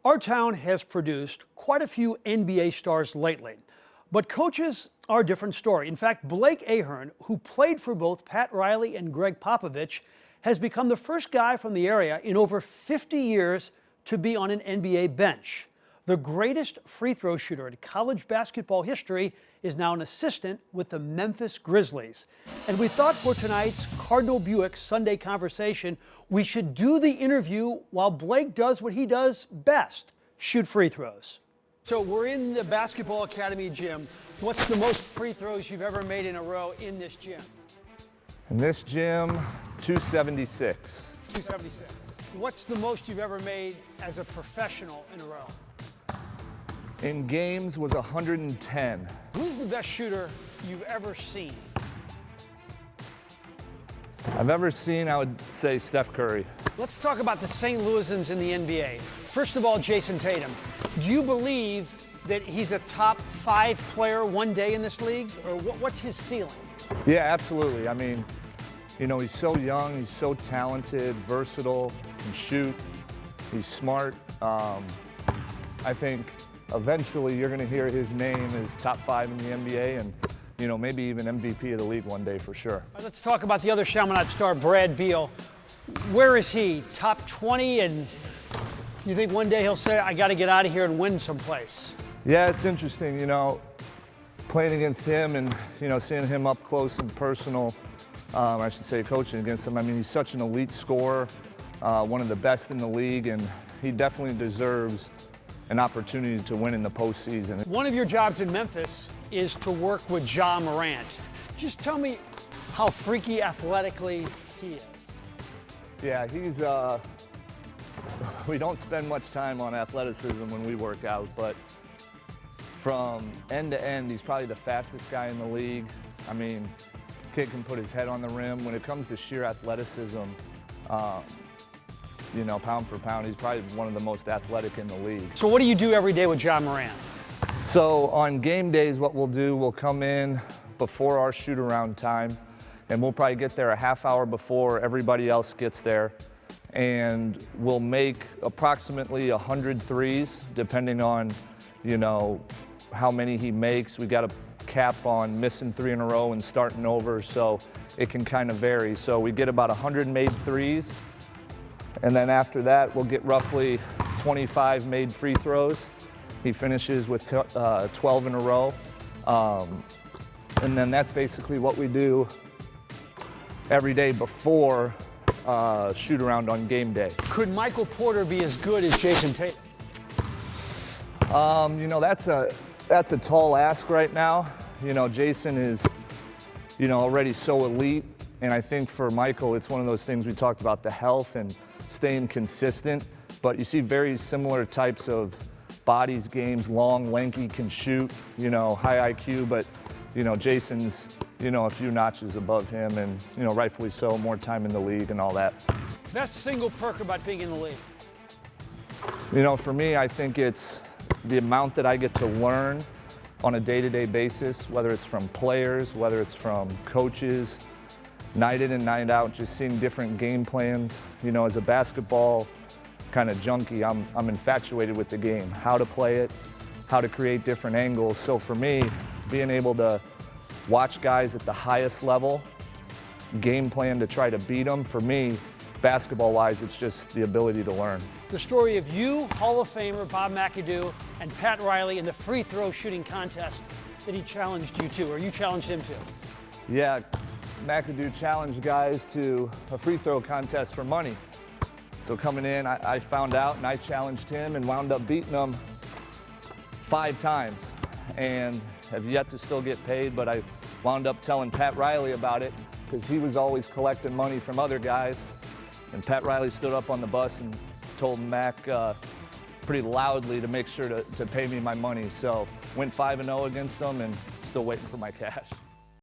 Our town has produced quite a few NBA stars lately, but coaches are a different story. In fact, Blake Ahearn, who played for both Pat Riley and Greg Popovich, has become the first guy from the area in over 50 years to be on an NBA bench. The greatest free throw shooter in college basketball history is now an assistant with the Memphis Grizzlies. And we thought for tonight's Cardinal Buick Sunday conversation, we should do the interview while Blake does what he does best, shoot free throws. So we're in the basketball academy gym. What's the most free throws you've ever made in a row in this gym? In this gym, 276. 276. What's the most you've ever made as a professional in a row? In games was 110. Who's the best shooter you've ever seen? I've ever seen, I would say, Steph Curry. Let's talk about the St. Louisans in the NBA. First of all, Jayson Tatum. Do you believe that he's a top 5 player one day in this league? Or what's his ceiling? Yeah, absolutely. I mean, you know, he's so young, he's so talented, versatile, can shoot, he's smart. I think eventually you're going to hear his name as top 5 in the NBA and, you know, maybe even MVP of the league one day for sure. Let's talk about the other Chaminade star, Brad Beal. Where is he? Top 20, and you think one day he'll say, I got to get out of here and win someplace? Yeah, it's interesting, you know, playing against him and, you know, seeing him up close and personal, I should say coaching against him. I mean, he's such an elite scorer, one of the best in the league, and he definitely deserves an opportunity to win in the postseason. One of your jobs in Memphis is to work with Morant. Just tell me how freaky athletically he is. Yeah, he's, we don't spend much time on athleticism when we work out, but from end to end, he's probably the fastest guy in the league. I mean, kid can put his head on the rim. When it comes to sheer athleticism, you know, pound for pound, he's probably one of the most athletic in the league. So what do you do every day with Morant? So on game days, what we'll do, we'll come in before our shoot-around time, and we'll probably get there a half hour before everybody else gets there, and we'll make approximately 100 threes, depending on, you know, how many he makes. We got a cap on missing 3 in a row and starting over, so it can kind of vary. So we get about 100 made threes, and then after that, we'll get roughly 25 made free throws. He finishes with 12 in a row. And then that's basically what we do every day before shoot around on game day. Could Michael Porter be as good as Jayson Tatum? You know, that's a tall ask right now. You know, Jayson is, you know, already so elite. And I think for Michael, it's one of those things we talked about, the health and staying consistent. But you see very similar types of bodies, games, long, lanky, can shoot, you know, high IQ, but, you know, Jayson's, you know, a few notches above him and, you know, rightfully so, more time in the league and all that. Best single perk about being in the league? You know, for me, I think it's the amount that I get to learn on a day-to-day basis, whether it's from players, whether it's from coaches, night in and night out, just seeing different game plans. You know, as a basketball kind of junkie, I'm infatuated with the game, how to play it, how to create different angles. So for me, being able to watch guys at the highest level, game plan to try to beat them, for me, basketball-wise, it's just the ability to learn. The story of you, Hall of Famer Bob McAdoo, and Pat Riley in the free throw shooting contest that he challenged you to, or you challenged him to. Yeah, McAdoo challenged guys to a free throw contest for money. So coming in, I found out and I challenged him and wound up beating him 5 times and have yet to still get paid, but I wound up telling Pat Riley about it because he was always collecting money from other guys. And Pat Riley stood up on the bus and told Mac pretty loudly to make sure to pay me my money. So went 5-0 against him and still waiting for my cash.